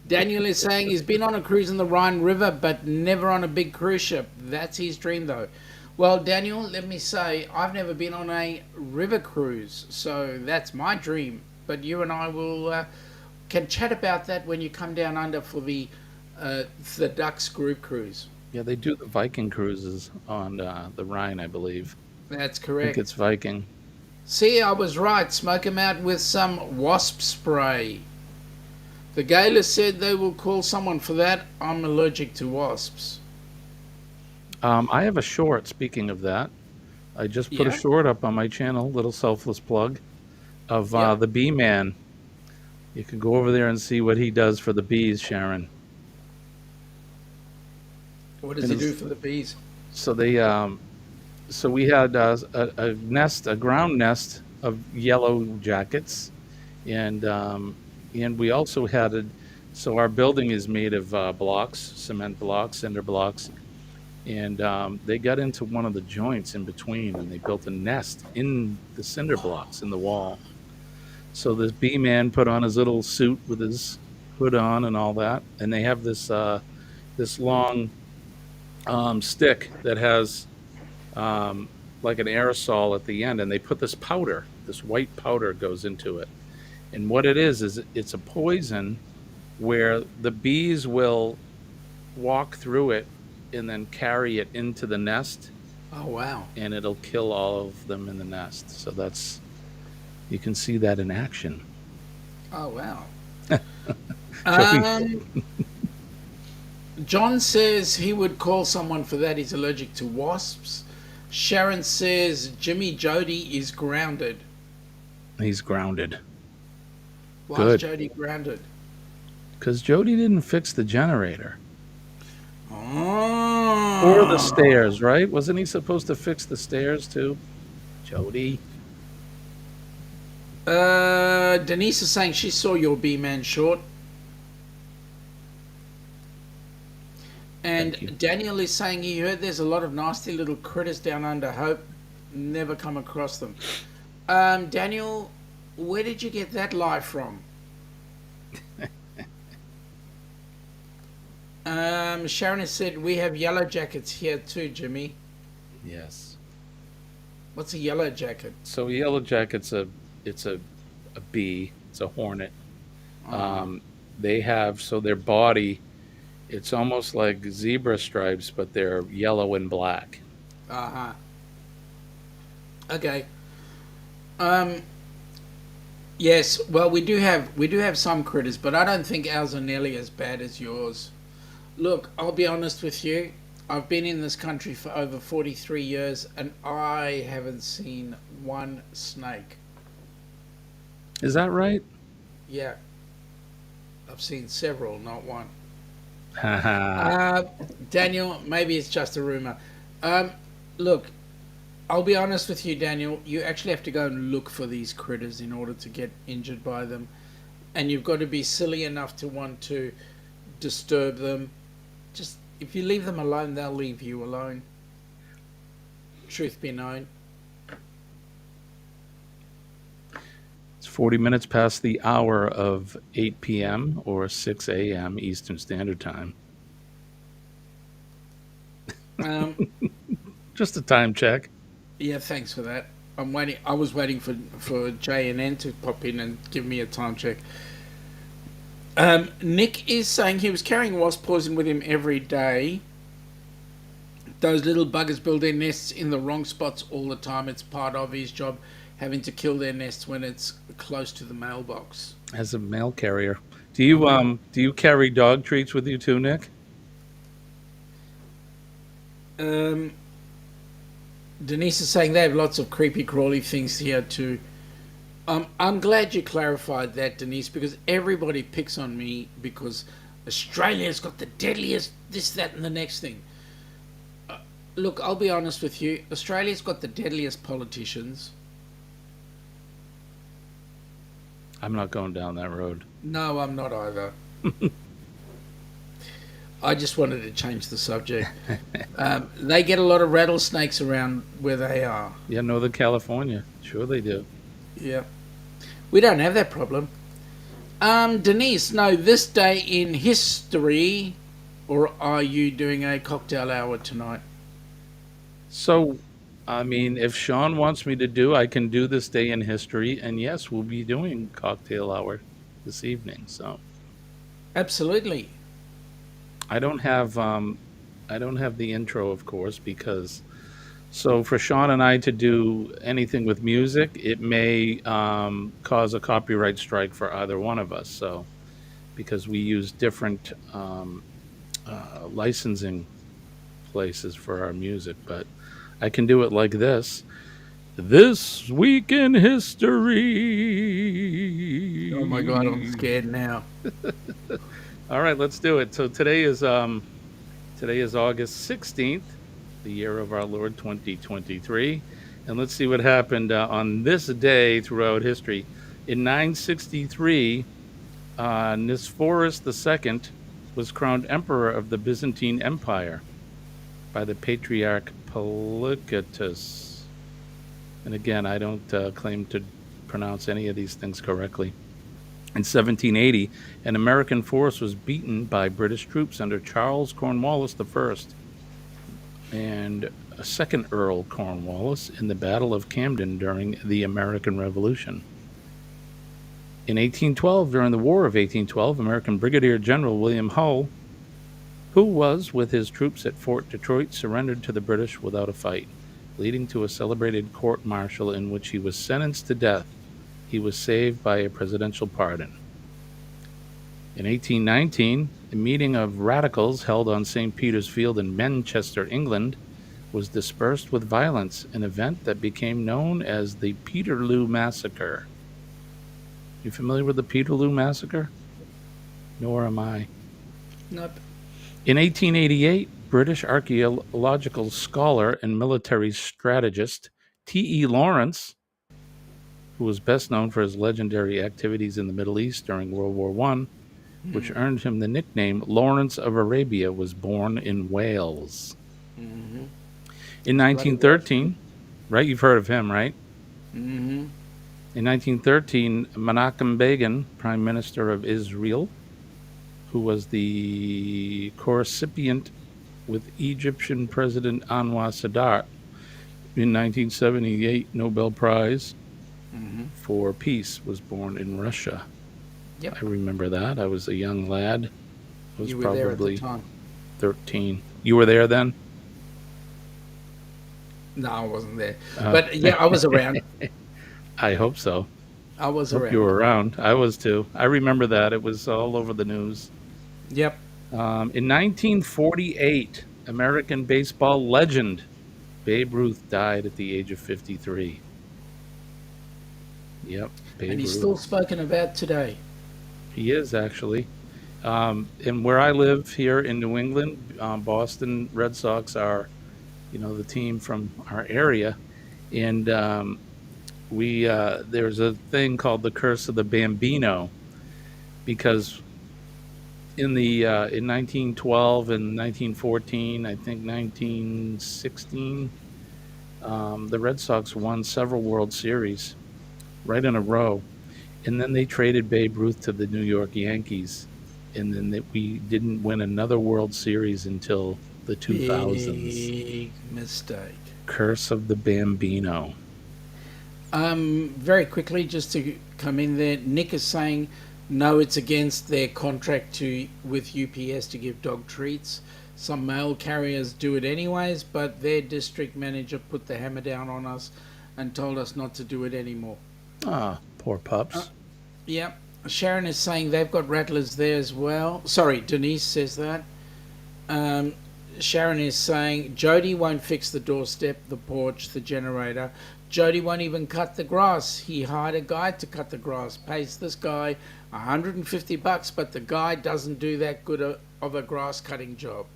Daniel is saying he's been on a cruise in the Rhine River, but never on a big cruise ship. That's his dream, though. Well, Daniel, let me say, I've never been on a river cruise, so that's my dream. But you and I can chat about that when you come down under for the Ducks group cruise. Yeah, they do the Viking cruises on the Rhine, I believe. That's I correct. think it's Viking. See, I was right. Smoke them out with some wasp spray. The Gaylor said they will call someone for that. I'm allergic to wasps. I have a short, speaking of that. I just put a Yeah? short up on my channel, little selfless plug, of Yeah. the bee man. You can go over there and see what he does for the bees, Sharon. What does he do for the bees? So so we had a nest, a ground nest of yellow jackets, and we also had so our building is made of blocks, cement blocks, cinder blocks, and they got into one of the joints in between, and they built a nest in the cinder blocks in the wall. So this bee man put on his little suit with his hood on and all that, and they have this this long stick that has like an aerosol at the end, and they put this powder, this white powder goes into it. And what it is it's a poison where the bees will walk through it and then carry it into the nest, Oh, wow. and it'll kill all of them in the nest. So you can see that in action. Oh, wow. Joey, John says he would call someone for that. He's allergic to wasps. Sharon says Jimmy Jody is grounded. he's grounded. Why Good. is Jody grounded? Because Jody didn't fix the generator. Oh. Or the stairs, right? Wasn't he supposed to fix the stairs too? Jody. Denise is saying she saw your B-Man short. Thank you. And Daniel is saying he heard there's a lot of nasty little critters down under. Hope never come across them. Daniel, where did you get that lie from? Sharon has said we have yellow jackets here too, Jimmy. Yes. What's a yellow jacket? So yellow jacket's it's a bee. It's a hornet. They have their body. It's almost like zebra stripes, but they're yellow and black. Uh-huh. Okay. Yes, well we do have some critters, but I don't think ours are nearly as bad as yours. Look, I'll be honest with you. I've been in this country for over 43 years and I haven't seen one snake. Is that right? Yeah. I've seen several, not one. Haha. Daniel, maybe it's just a rumor. Look, I'll be honest with you, Daniel. You actually have to go and look for these critters in order to get injured by them. And you've got to be silly enough to want to disturb them. Just, if you leave them alone, they'll leave you alone. Truth be known. 40 minutes past the hour of 8 p.m. or 6 a.m. Eastern Standard Time. Um, Just a time check. yeah, thanks for that. I'm waiting. I was waiting for JNN to pop in and give me a time check. Nick is saying he was carrying wasp poison with him every day. Those little buggers build their nests in the wrong spots all the time. It's part of his job having to kill their nests when it's close to the mailbox. As a mail carrier, do you carry dog treats with you too, Nick? Um, Denise is saying they have lots of creepy crawly things here too. I'm glad you clarified that, Denise, because everybody picks on me because Australia's got the deadliest this, that, and the next thing. Look, I'll be honest with you. Australia's got the deadliest politicians. I'm not going down that road. No, I'm not either. I just wanted to change the subject. They get a lot of rattlesnakes around where they are. Yeah, Northern California. Sure they do. Yeah. We don't have that problem. Denise, no, this day in history, or are you doing a cocktail hour tonight? So, I mean, if Sean wants me to do, I can do this day in history. And yes, we'll be doing cocktail hour this evening. So Absolutely. I don't have the intro, of course, because so for Sean and I to do anything with music, it may cause a copyright strike for either one of us. So because we use different licensing places for our music, but I can do it like this. This week in history. Oh my God, I'm scared now. All right, let's do it. So today is August 16th, the year of our Lord 2023, and let's see what happened on this day throughout history. In 963, Nicephorus II was crowned emperor of the Byzantine Empire by the Patriarch Polycatus. And again, I don't claim to pronounce any of these things correctly. In 1780, an American force was beaten by British troops under Charles Cornwallis I and a second Earl Cornwallis in the Battle of Camden during the American Revolution. In 1812, during the War of 1812, American Brigadier General William Hull, who was with his troops at Fort Detroit, surrendered to the British without a fight, leading to a celebrated court-martial in which he was sentenced to death. He was saved by a presidential pardon. In 1819, a meeting of radicals held on St. Peter's Field in Manchester, England, was dispersed with violence, an event that became known as the Peterloo Massacre. You familiar with the Peterloo Massacre? Nor am I. Nope. In 1888, British archaeological scholar and military strategist T.E. Lawrence, who was best known for his legendary activities in the Middle East during World War I, which earned him the nickname Lawrence of Arabia, was born in Wales. Mm-hmm. In 1913, right? You've heard of him, right? Mm-hmm. In 1913, Menachem Begin, Prime Minister of Israel, who was the co-recipient with Egyptian President Anwar Sadat in 1978 Nobel Prize for Peace, was born in Russia. Yep. I remember that. I was a young lad. I was You were probably there at the time. 13. You were there then? No, I wasn't there. But yeah, I was around. I hope so. I was Hope around. you were around. I was too. I remember that. It was all over the news. Yep. In 1948, American baseball legend Babe Ruth died at the age of 53. Yep, Babe And he's Ruth. still spoken about today. He is actually. And where I live here in New England, Boston Red Sox are, the team from our area, and there's a thing called the Curse of the Bambino, because in 1912 and 1914, I think 1916, the Red Sox won several World Series right in a row. And then they traded Babe Ruth to the New York Yankees. And then we didn't win another World Series until the 2000s. Big mistake. Curse of the Bambino. Very quickly, just to come in there, Nick is saying no, it's against their contract with UPS to give dog treats. Some mail carriers do it anyways, but their district manager put the hammer down on us and told us not to do it anymore. Ah, poor pups. Yep. Sharon is saying they've got rattlers there as well. Sorry, Denise says that. Sharon is saying Jody won't fix the doorstep, the porch, the generator. Jody won't even cut the grass. He hired a guy to cut the grass. Pays this guy $150, but the guy doesn't do that good of a grass cutting job.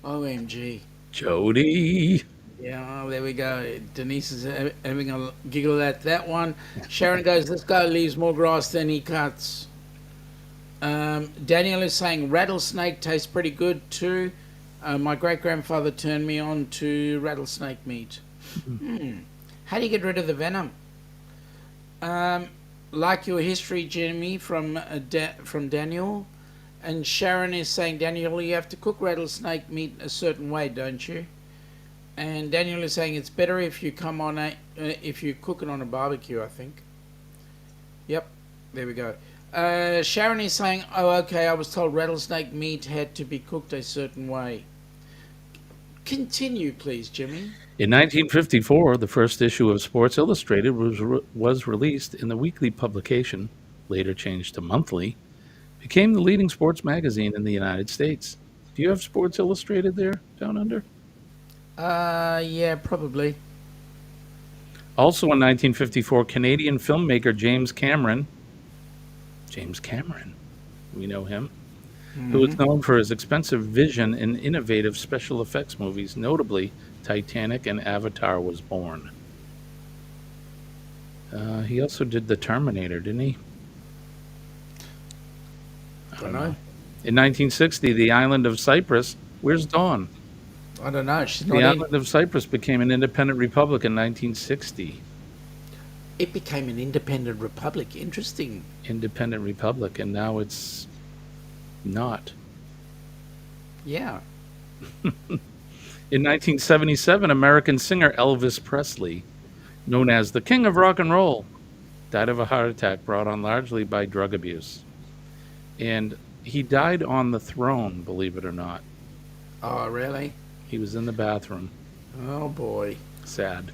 OMG. Jody. Yeah, there we go. Denise is having a giggle at that one. Sharon goes, this guy leaves more grass than he cuts. Daniel is saying rattlesnake tastes pretty good too. My great-grandfather turned me on to rattlesnake meat. How do you get rid of the venom? Like your history, Jimmy, from Daniel. And Sharon is saying, Daniel, you have to cook rattlesnake meat a certain way, don't you? And Daniel is saying it's better if you if you cook it on a barbecue, I think. Yep, there we go. Sharon is saying, oh, okay, I was told rattlesnake meat had to be cooked a certain way. Continue, please, Jimmy. In 1954, the first issue of Sports Illustrated was released in the weekly publication, later changed to monthly, became the leading sports magazine in the United States. Do you have Sports Illustrated there, Down Under? Yeah, probably. Also in 1954, Canadian filmmaker James Cameron, we know him, who is known for his expensive vision and innovative special effects movies, notably Titanic and Avatar, was born. He also did The Terminator, didn't he? I don't know. In 1960, the island of Cyprus, where's Dawn? I don't know. She's not The in. island of Cyprus became an independent republic in 1960. It became an independent republic. Interesting. Independent republic, and now it's not. Yeah. In 1977, American singer Elvis Presley, known as the King of Rock and Roll, died of a heart attack brought on largely by drug abuse. And he died on the throne, believe it or not. Oh, really? He was in the bathroom. Oh, boy. Sad.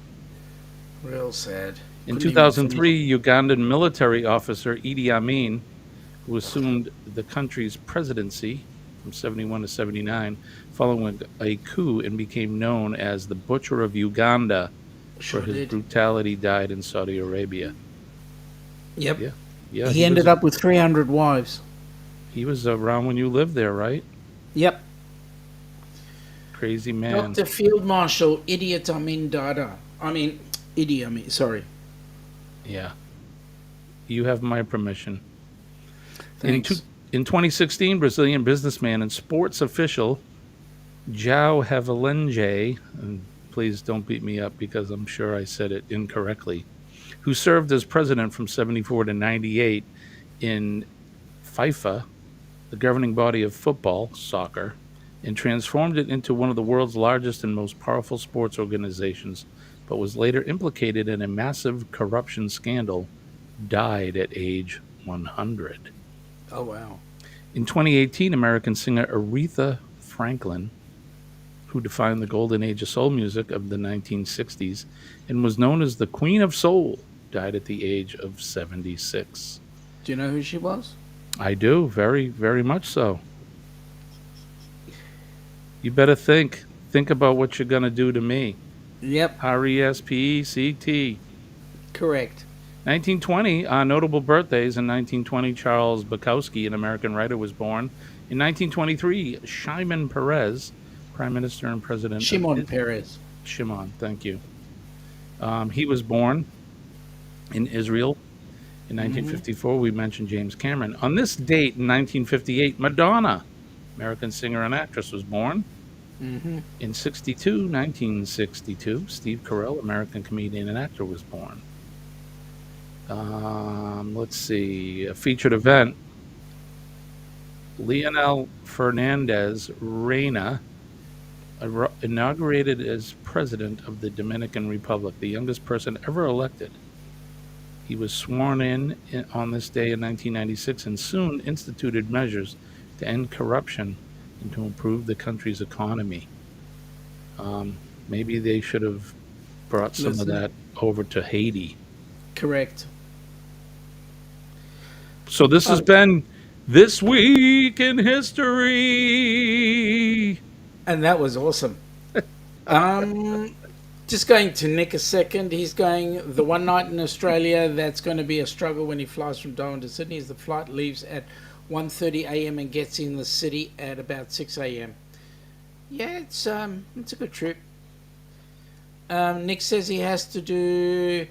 Real sad. In 2003, Ugandan military officer Idi Amin, who assumed the country's presidency from 71 to 79, following a coup and became known as the Butcher of Uganda for his brutality, died in Saudi Arabia. Yep. Yeah. He ended up with 300 wives. He was around when you lived there, right? Yep. Crazy man. Dr. Field Marshal Idi Amin, sorry. Yeah. You have my permission. Thanks. In 2016, Brazilian businessman and sports official João Havelange, and please don't beat me up because I'm sure I said it incorrectly, who served as president from 74 to 98 in FIFA, the governing body of football, soccer, and transformed it into one of the world's largest and most powerful sports organizations, but was later implicated in a massive corruption scandal, died at age 100. Oh, wow. In 2018, American singer Aretha Franklin, who defined the golden age of soul music of the 1960s and was known as the Queen of Soul, died at the age of 76. Do you know who she was? I do, very, very much so. You better think about what you're going to do to me. Yep. R-E-S-P-E-C-T. Correct. 1920, notable birthdays. In 1920, Charles Bukowski, an American writer, was born. In 1923, Shimon Peres, Prime Minister and President. Shimon Peres. Shimon, thank you. He was born in Israel. In 1954, we mentioned James Cameron. On this date, in 1958, Madonna, American singer and actress, was born. In 1962, Steve Carell, American comedian and actor, was born. Let's see. A featured event. Leonel Fernandez Reina inaugurated as president of the Dominican Republic, the youngest person ever elected. He was sworn in on this day in 1996 and soon instituted measures to end corruption and to improve the country's economy. Maybe they should have brought some of that over to Haiti. Correct. So this has been This Week in History. And that was awesome. Just going to Nick a second. He's going the one night in Australia that's going to be a struggle when he flies from Darwin to Sydney. As the flight leaves at 1:30 a.m. and gets in the city at about 6 a.m. Yeah, it's a good trip. Nick says he has to do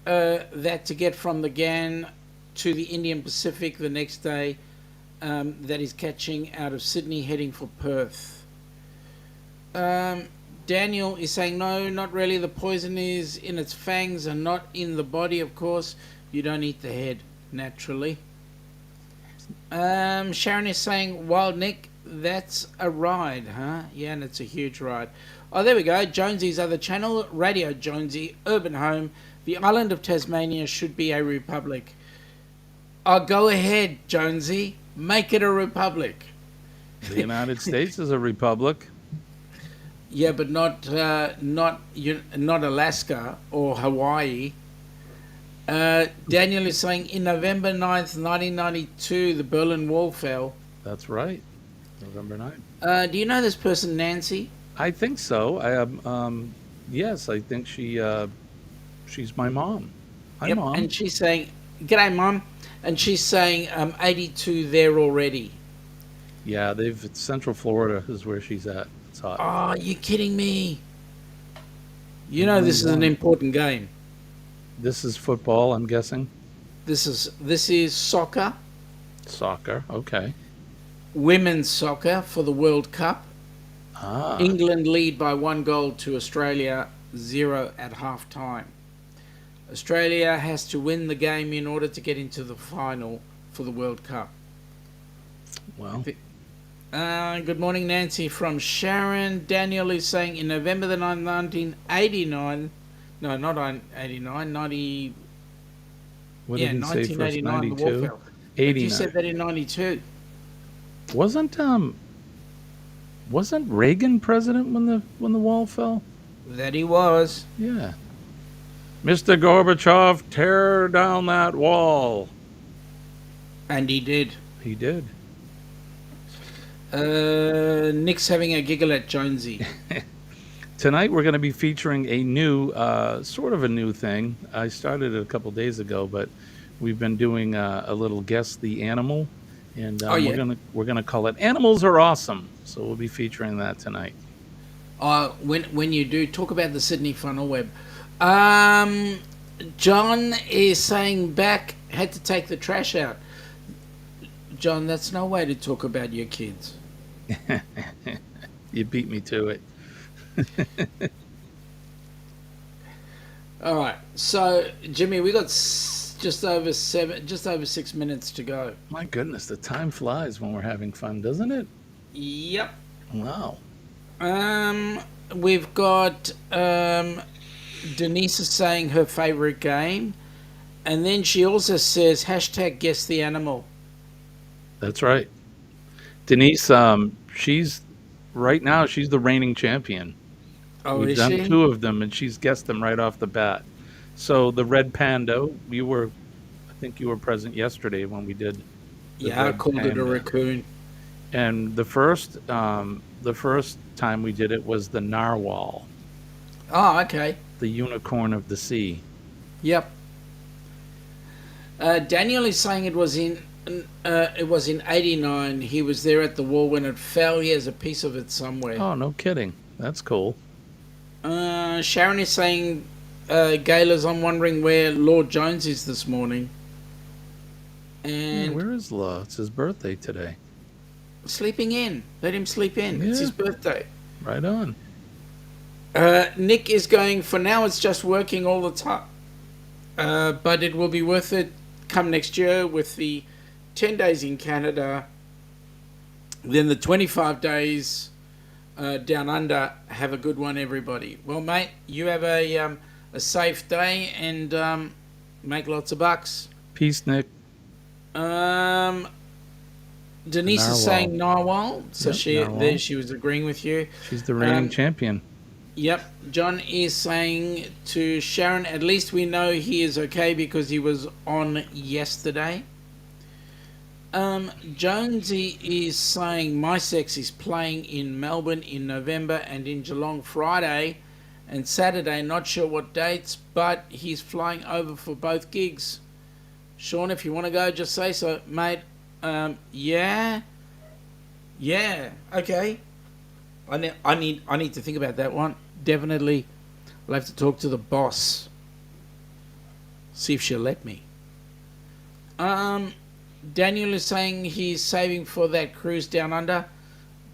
that to get from the GAN to the Indian Pacific the next day. That he's catching out of Sydney, heading for Perth. Daniel is saying, no, not really. The poison is in its fangs and not in the body, of course. You don't eat the head, naturally. Sharon is saying, Wild Nick, that's a ride, huh? Yeah, and it's a huge ride. Oh, there we go. Jonesy's other channel, Radio Jonesy, Urban Home. The island of Tasmania should be a republic. Oh, go ahead, Jonesy. Make it a republic. The United States is a republic. Yeah, but not Alaska or Hawaii. Daniel is saying in November 9th, 1992, the Berlin Wall fell. That's right, November 9th. Do you know this person, Nancy? I think so. Yes, I think she's my mom. Hi, yep, Mom. and she's saying, "G'day, Mom," and she's saying, 82 there already. Yeah, Central Florida is where she's at. It's hot. Oh, you're kidding me. You know this is an important game. This is football, I'm guessing. This is soccer. Soccer, okay. Women's soccer for the World Cup. England lead by 1 goal to Australia 0 at half time. Australia has to win the game in order to get into the final for the World Cup. Well, good morning, Nancy from Sharon. Daniel is saying in November the 9th, 1989. No, not 89. 90. What did he say first? 1989. The wall fell. 89. You said that in 92. Wasn't Reagan president when the wall fell? That he was. Yeah. Mr. Gorbachev, tear down that wall. And he did. He did. Nick's having a giggle at Jonesy. Tonight we're going to be featuring a new, sort of a new thing. I started it a couple days ago, but we've been doing a little Guess the Animal, and we're gonna call it Animals Are Awesome. So we'll be featuring that tonight. When you do, talk about the Sydney Funnel Web. John is saying back had to take the trash out. John, that's no way to talk about your kids. You beat me to it. All right, so Jimmy, we got just over 6 minutes to go. My goodness, the time flies when we're having fun, doesn't it? Yep. Wow. We've got Denise is saying her favorite game, and then she also says #Guess the Animal. That's right. Denise, she's right now she's the reigning champion. Oh, We've done 2 of them, and she's guessed them right off the bat. So the red panda, I think you were present yesterday when we did. Yeah, I called it a raccoon. And the first time we did it was the narwhal. Oh, okay. The unicorn of the sea. Yep. Daniel is saying it was in 89. He was there at the wall when it fell. He has a piece of it somewhere. Oh, no kidding. That's cool. Sharon is saying, Gaylor's, I'm wondering where Lord Jones is this morning. And where is Law? It's his birthday today. Sleeping in. Let him sleep in. Yeah. It's his birthday. Right on. Nick is going, for now it's just working all the time. But it will be worth it come next year with the 10 days in Canada, then the 25 days down under. Have a good one, everybody. Well, mate, you have a safe day and make lots of bucks. Peace, Nick. Denise is saying narwhal, so narwhal. she was agreeing with you. She's the reigning champion. Yep. John is saying to Sharon, at least we know he is okay because he was on yesterday. Jonesy is saying my sex is playing in Melbourne in November and in Geelong Friday and Saturday, not sure what dates, but he's flying over for both gigs. Sean, if you want to go, just say so, mate. Yeah, okay. I need to think about that one. Definitely, I'll have to talk to the boss. See if she'll let me. Daniel is saying he's saving for that cruise down under.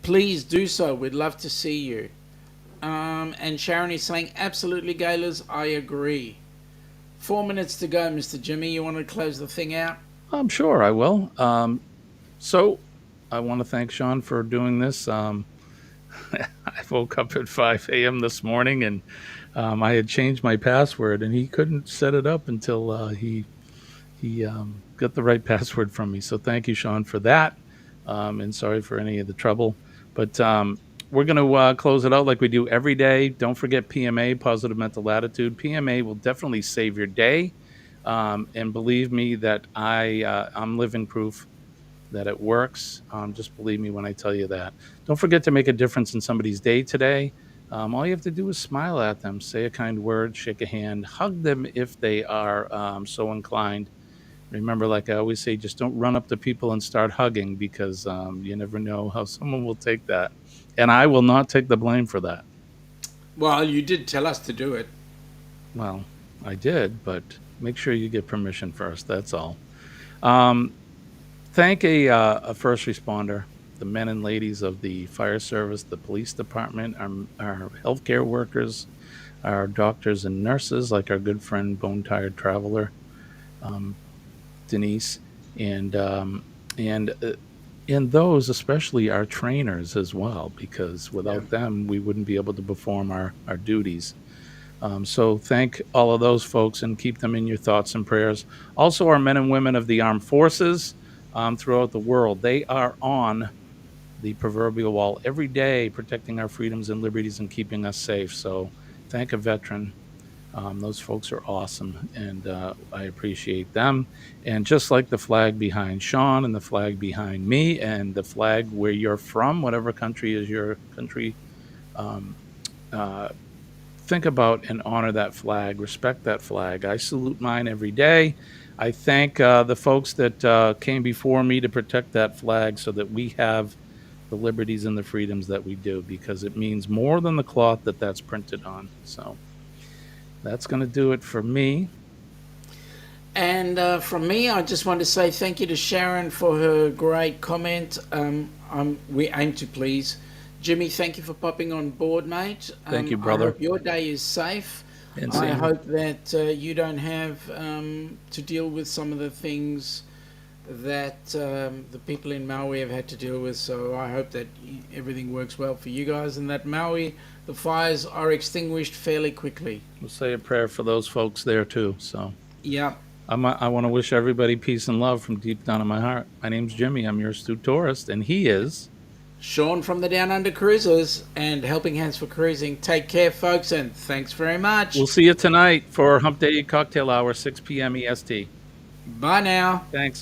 Please do so. We'd love to see you. And Sharon is saying absolutely, Gaylors. I agree. 4 minutes to go, Mr. Jimmy. You want to close the thing out? I'm sure I will. So I want to thank Sean for doing this. I woke up at 5 a.m. this morning and I had changed my password and he couldn't set it up until he got the right password from me. So thank you, Sean, for that. And sorry for any of the trouble. But we're going to close it out like we do every day. Don't forget PMA, Positive Mental Attitude. PMA will definitely save your day. And believe me that I'm living proof that it works. Just believe me when I tell you that. Don't forget to make a difference in somebody's day today. All you have to do is smile at them, say a kind word, shake a hand, hug them if they are so inclined. Remember, like I always say, just don't run up to people and start hugging because you never know how someone will take that. And I will not take the blame for that. Well, you did tell us to do it. Well, I did, but make sure you get permission first. That's all. Thank a first responder, the men and ladies of the fire service, the police department, our healthcare workers, our doctors and nurses, like our good friend Bone Tired Traveler, Denise, and those especially our trainers as well, because without them we wouldn't be able to perform our duties. So thank all of those folks and keep them in your thoughts and prayers. Also, our men and women of the armed forces throughout the world, they are on the proverbial wall every day, protecting our freedoms and liberties and keeping us safe. So thank a veteran. Those folks are awesome, and I appreciate them. And just like the flag behind Sean and the flag behind me and the flag where you're from, whatever country is your country, think about and honor that flag, respect that flag. I salute mine every day. I thank the folks that came before me to protect that flag so that we have the liberties and the freedoms that we do, because it means more than the cloth that's printed on. So that's going to do it for me. And from me, I just want to say thank you to Sharon for her great comment. We aim to please. Jimmy, thank you for popping on board, mate. Thank you, brother. I hope your day is safe. And I hope that you don't have to deal with some of the things that the people in Maui have had to deal with. So I hope that everything works well for you guys and that Maui, the fires are extinguished fairly quickly. We'll say a prayer for those folks there too. So yeah. I want to wish everybody peace and love from deep down in my heart. My name's Jimmy. I'm your astute tourist, and he is Sean from the Down Under Cruisers and Helping Hands for Cruising. Take care, folks, and thanks very much. We'll see you tonight for Humpday Cocktail Hour, 6 p.m. EST. Bye now. Thanks.